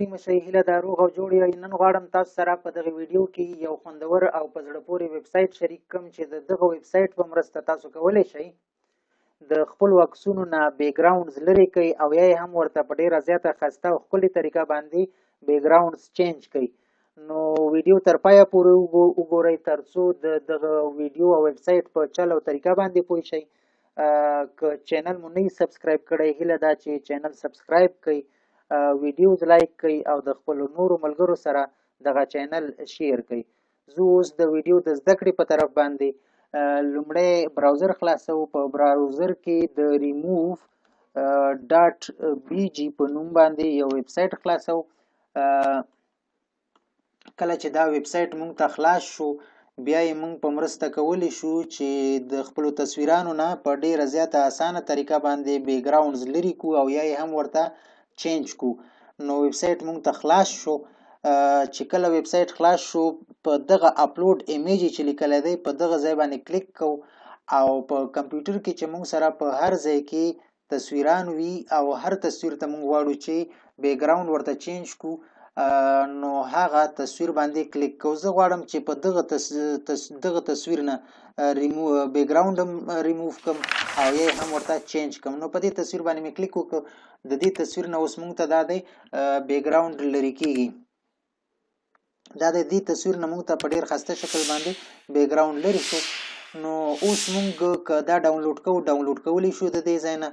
ستړي مشئ، هیله ده روغ او جوړ یې. نن غواړم تاسو سره په دغه ویډیو کې یو خوندور او په زړه پورې ویب سایټ شریک کړم چې دغه ویب سایټ په مرسته تاسو کولی شئ د خپلو عکسونو نه بیک ګراونډز لرې کړئ او یا یې هم ورته په ډېره زیاته ښایسته او ښکلې طریقه باندې بیک ګراونډز چینج کړئ. نو ویډیو تر پایه پورې وګورئ تر څو دغه ویډیو او ویب سایټ په چل او طریقه باندې پوه شئ. که چینل مو نه سبسکرایب کړی، هیله ده چې چینل سبسکرایب کړئ، ویډیوز لایک کړئ او د خپلو نورو ملګرو سره دغه چینل شیر کړئ. زه اوس د ویډیو د زده کړې په طرف باندې لومړی براوزر خلاصو. په براوزر کې د ریموف ډاټ بي جي په نوم باندې یو ویب سایټ خلاصو. کله چې دا ویب سایټ مونږ ته خلاص شو، بیا یې مونږ په مرسته کولی شو چې د خپلو تصویرانو نه په ډیره زیاته اسانه طریقه باندې بیک ګراونډز لرې کړو او یا یې هم ورته چینج کړو. نو ویب سایټ مونږ ته خلاص شو. چې کله ویب سایټ خلاص شو، په دغه اپلوډ ایمیج چې لیکلی دی په دغه ځای باندې کلیک کوو او په کمپیوټر کې چې مونږ سره په هر ځای کې تصویران وي او هر تصویر ته مونږ غواړو چې بیک ګراونډ ورته چینج کړو، نو هغه تصویر باندې کلیک کوو. زه غواړم چې په دغه تصویر نه بیک ګراونډ هم ریموف کړم او یا هم ورته چینج کړم. نو په دې تصویر باندې مې کلیک وکړ. د دې تصویر نه اوس مونږ ته دا دی بیک ګراونډ لرې کیږي. دا د دې تصویر نه مونږ ته په ډېر ښایسته شکل باندې بیک ګراونډ لرې شو. نو اوس مونږ که دا ډاونلوډ کوو، ډاونلوډ کولی شو د دې ځای نه.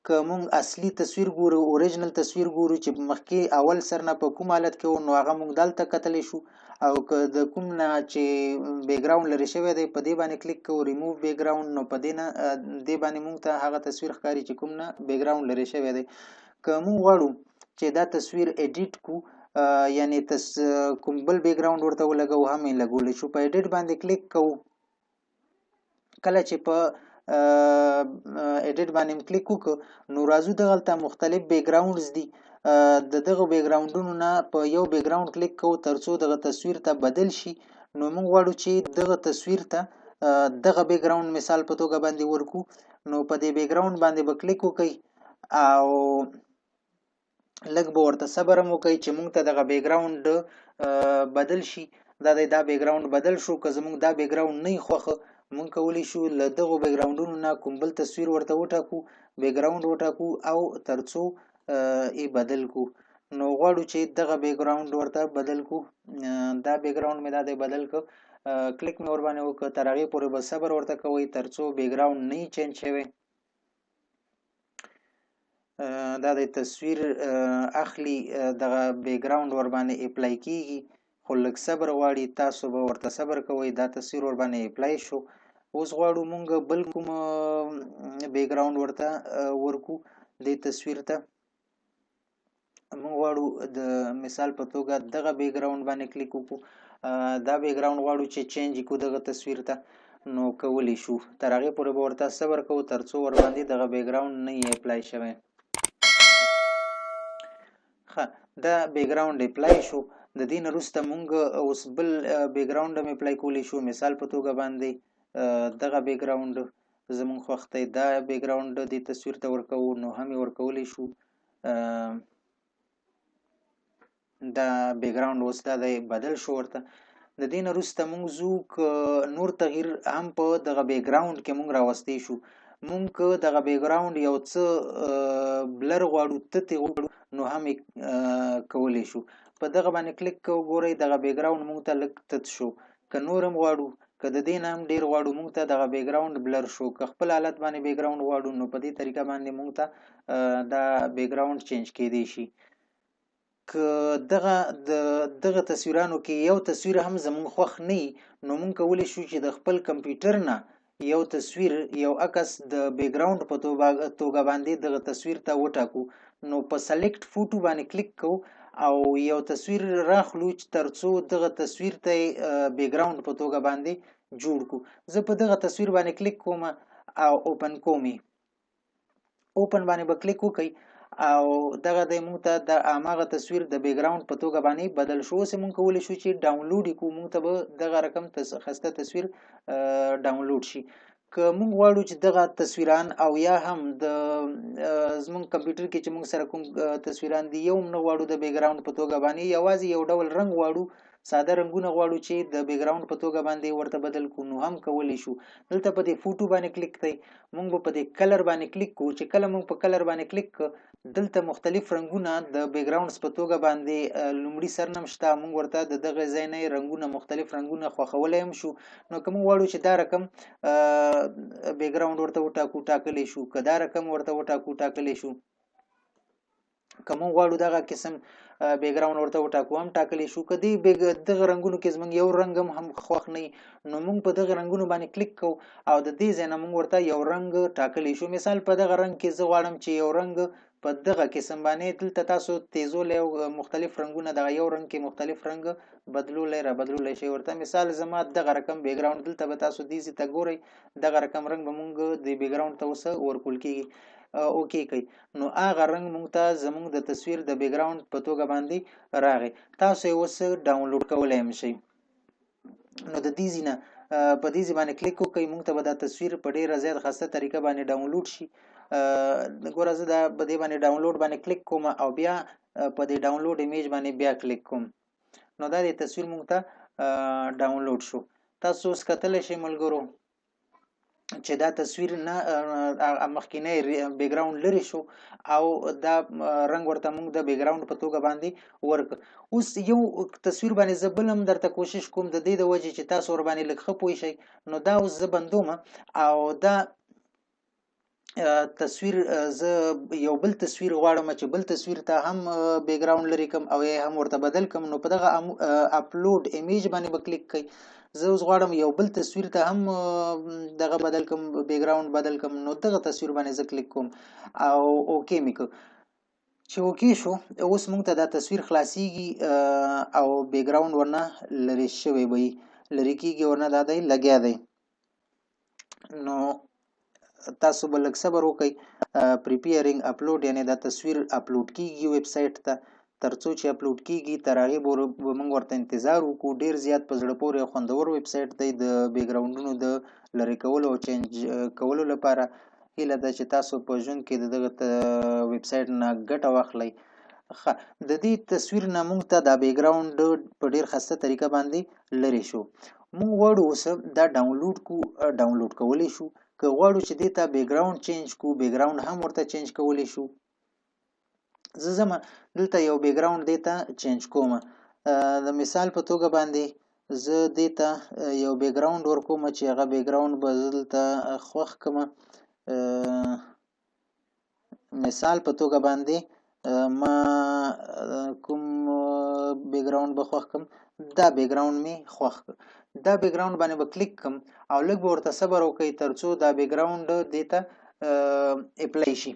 که مونږ اصلي تصویر ګورو، اوریجنل تصویر ګورو چې مخکې اول سر نه په کوم حالت کې و، نو هغه مونږ دلته کتلی شو. او که د کوم نه چې بیک ګراونډ لرې شوی دی په دې باندې کلیک کوو ریموف بیک ګراونډ، نو په دې باندې مونږ ته هغه تصویر ښکاري چې کوم نه بیک ګراونډ لرې شوی دی. که مونږ غواړو چې دا تصویر ایډیټ کړو، یعنی کوم بل بیک ګراونډ ورته ولګوو، هم یې لګولی شو. په ایډیټ باندې کلیک کوو. کله چې په ایډیټ باندې کلیک وکړو، نو راځو دغلته مختلف بیک ګراونډز دي. د دغه بیک ګراونډونو نه په یو بیک ګراونډ کلیک کوو تر څو دغه تصویر ته بدل شي. نو موږ غواړو چې دغه تصویر ته دغه بیک ګراونډ مثال په توګه باندې ورکو. نو په دې بیک ګراونډ باندې به کلیک وکړئ او لږ به ورته صبر هم وکړئ چې موږ ته دغه بیک ګراونډ بدل شي. دا بیک ګراونډ بدل شو. که زموږ دا بیک ګراونډ نه وي خوښه، مونږ کولی شو له دغو بیک ګراونډونو نه کوم بل تصویر ورته وټاکو، بیک ګراونډ وټاکو او تر څو یې بدل کړو. نو غواړو چې دغه بیک ګراونډ ورته بدل کړو. دا بیک ګراونډ مې دا دی بدل کړ. کلیک مې ورباندې وکړ. تر هغې پورې به صبر ورته کوئ تر څو بیک ګراونډ نه وي چینج شوی. دا د تصویر اخلي، دغه بیک ګراونډ ورباندې اپلای کیږي، خو لږ صبر غواړي. تاسو به ورته صبر کوئ. دا تصویر ورباندې اپلای شو. اوس غواړو مونږ بل کوم بیک ګراونډ ورته ورکو. دې تصویر ته مونږ غواړو د مثال په توګه دغه بیک ګراونډ باندې کلیک وکړو. دا بیک ګراونډ غواړو چې چینج کړو دغه تصویر ته. نو کولی شو. تر هغې پورې به ورته صبر کوو تر څو ورباندې دغه بیک ګراونډ نه وي اپلای شوی. ښه، دا بیک ګراونډ اپلای شو. د دې نه وروسته مونږ اوس بل بیک ګراونډ هم اپلای کولی شو. مثال په توګه باندې دغه بیک ګراونډ زمونږ خوښ دی. دا بیک ګراونډ دې تصویر ته ورکوو، نو هم یې ورکولی شو. دا بیک ګراونډ اوس دا دی بدل شو ورته. د دې نه وروسته مونږ ځو که نور تغییر هم په دغه بیک ګراونډ کې مونږ راوستی شو. مونږ که دغه بیک ګراونډ یو څه بلر غواړو، تتې غواړو، نو هم یې کولی شو. په دغه باندې کلیک کوو. ګورئ دغه بیک ګراونډ مونږ ته لږ تت شو. که نور هم غواړو، که د دې نه هم ډېر غواړو، مونږ ته دغه بیک ګراونډ بلر شو. که خپل حالت باندې بیک ګراونډ غواړو، نو په دې طریقه باندې مونږ ته دا بیک ګراونډ چینج کیدی شي. که دغه تصویرانو کې یو تصویر هم زمونږ خوښ نه وي، نو مونږ کولی شو چې د خپل کمپیوټر نه یو تصویر، یو عکس د بیک ګراونډ په توګه باندې دغه تصویر ته وټاکو. نو په سلیکټ فوټو باندې کلیک کوو او یو تصویر راخلو چې تر څو دغه تصویر ته بیک ګراونډ په توګه باندې جوړ کړو. زه په دغه تصویر باندې کلیک کوم او اوپن کوم. اوپن باندې به کلیک وکړئ او دغه د مونږ ته د هماغه تصویر د بیک ګراونډ په توګه باندې بدل شو. اوس مونږ کولی شو چې ډاونلوډ یې کړو. مونږ ته به دغه رقم ښایسته تصویر ډاونلوډ شي. که موږ غواړو چې دغه تصویران او یا هم د زموږ کمپیوټر کې چې موږ سره کوم تصویران دي یو نه غواړو د بیک ګراوند په توګه باندې یوازې یو ډول رنګ غواړو ساده رنگونه غواړو چې د بیک ګراوند په توګه باندې ورته بدل کو نو هم کولی شو دلته په دې فوټو باندې کلیک کړئ موږ په دې کلر باندې کلیک کوو چې کله موږ په کلر باندې کلیک دلته مختلف رنگونه د بیک ګراوندز په توګه باندې لومړی سرنم شته موږ ورته دغه ځای نه رنگونه مختلف رنگونه خوښولای هم شو نو کوم غواړو چې دا رقم بیک ګراوند ورته وټاکو ټاکلی شو که دا رقم ورته وټاکو ټاکلی شو کوم غواړو دغه قسم بیک ګراوند ورته وټاکو هم ټاکلی شو کدی دغه رنگونو کې زمونږ یو رنگ هم خوښ نه نو موږ په دغه رنگونو باندې کلیک کوو او د دې ځای نه موږ ورته یو رنگ ټاکلی شو مثال په دغه رنگ کې زه غواړم چې یو رنگ په دغه قسم باندې دلته تاسو تیزول او مختلف رنگونه دغه یو رنگ کې مختلف رنگ بدلولای را بدلولای شي ورته مثال زما دغه رقم بیک ګراوند دلته به تاسو دې ته ګورئ دغه رقم رنگ به موږ د بیک ګراوند ته وسه ورکول کیږي اوکی کوي نو هغه رنگ مونږ ته زمونږ د تصویر د بیک ګراوند په توګه باندې راغی تاسو یې اوس ډاونلوډ کولای هم شئ نو د دې ځینه په دې باندې کلیک وکړئ مونږ ته به دا تصویر په ډیره زیات خاصه طریقه باندې ډاونلوډ شي ګوره زه دا په دې باندې ډاونلوډ باندې کلیک کوم او بیا په دې ډاونلوډ ایمیج باندې بیا کلیک کوم نو دا د تصویر مونږ ته ډاونلوډ شو تاسو اوس کتلی شئ ملګرو چې دا تصویر نه مخکینی بیک ګراوند لري شو او دا رنگ ورته موږ د بیک ګراوند په توګه باندې ورک اوس یو تصویر باندې زه بل هم درته کوشش کوم د دې د وجې چې تاسو ور باندې لږ ښه پوه شئ نو دا اوس زه بندوم او دا تصویر زه یو بل تصویر غواړم چې بل تصویر ته هم بیک ګراوند لري کوم او یې هم ورته بدل کوم نو په دغه اپلوډ ایمیج باندې به کلیک کړئ زه اوس غواړم یو بل تصویر ته هم دغه بدل کوم بیک ګراوند بدل کوم نو دغه تصویر باندې زه کلیک کوم او اوکی مې کړ چې اوکی شو اوس موږ ته دا تصویر خلاصيږي او بیک ګراوند ورنه لري شوی وي لري کیږي ورنه دا دی لګیا دی نو تاسو بل لږ صبر وکئ پریپیرینګ اپلوډ یعنی دا تصویر اپلوډ کیږي ویب سټ ته ترڅو چې اپلوډ کیږي تر هغه موږ ورته انتظار وکړو ډیر زیات په زړه پورې خوندور ویب سټ دی د بیک ګراوندونو د لری کولو او چینج کولو لپاره هیله ده چې تاسو په ژوند کې دغه ویب سټ نه ګټه واخلئ د دې تصویر نه موږ ته دا بیک ګراوند په ډیر خاصه طریقه باندې لری شو موږ غواړو اوس دا ډاونلوډ کولی شو که غواړو چې دې ته بیک ګراوند چینج کو بیک ګراوند هم ورته چینج کولی شو زه زما دلته یو بیک ګراوند دې ته چینج کوم د مثال په توګه باندې زه دې ته یو بیک ګراوند ورکوم چې هغه بیک ګراوند به دلته خوښ کړم مثال په توګه باندې ما کوم بیک ګراوند به خوښ کړم دا بیک ګراوند می خوښ دا بیک ګراوند باندې به کلیک کوم او لږ به ورته صبر وکړئ ترڅو دا بیک ګراوند دې ته اپلای شي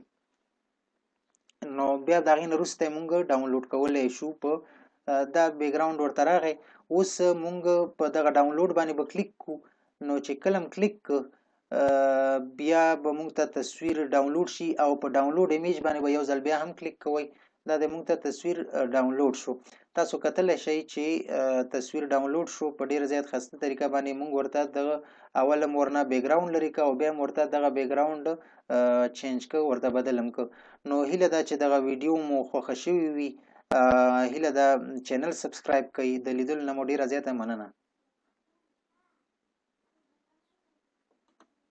نو بیا د هغې نه وروسته مونږ ډاونلوډ کولی شو په دا بیک ګراوند ورته راغی اوس مونږ په دغه ډاونلوډ باندې به کلیک کو نو چې کله کلیک بیا به مونږ ته تصویر ډاونلوډ شي او په ډاونلوډ ایمیج باندې به یو ځل بیا هم کلیک کوئ دا د مونږ ته تصویر ډاونلوډ شو تاسو کتلی شئ چې تصویر ډاونلوډ شو په ډیر زیات خسته طریقه باندې مونږ ورته دغه اوله ورنه بیک ګراوند لري که او بیا ورته دغه بیک ګراوند چینج که ورته بدل هم که نو هیله ده چې دغه ویډیو مو خوښه شوې وي هیله ده چینل سبسکرایب کړئ د لیدلو نه مو ډیره زیاته مننه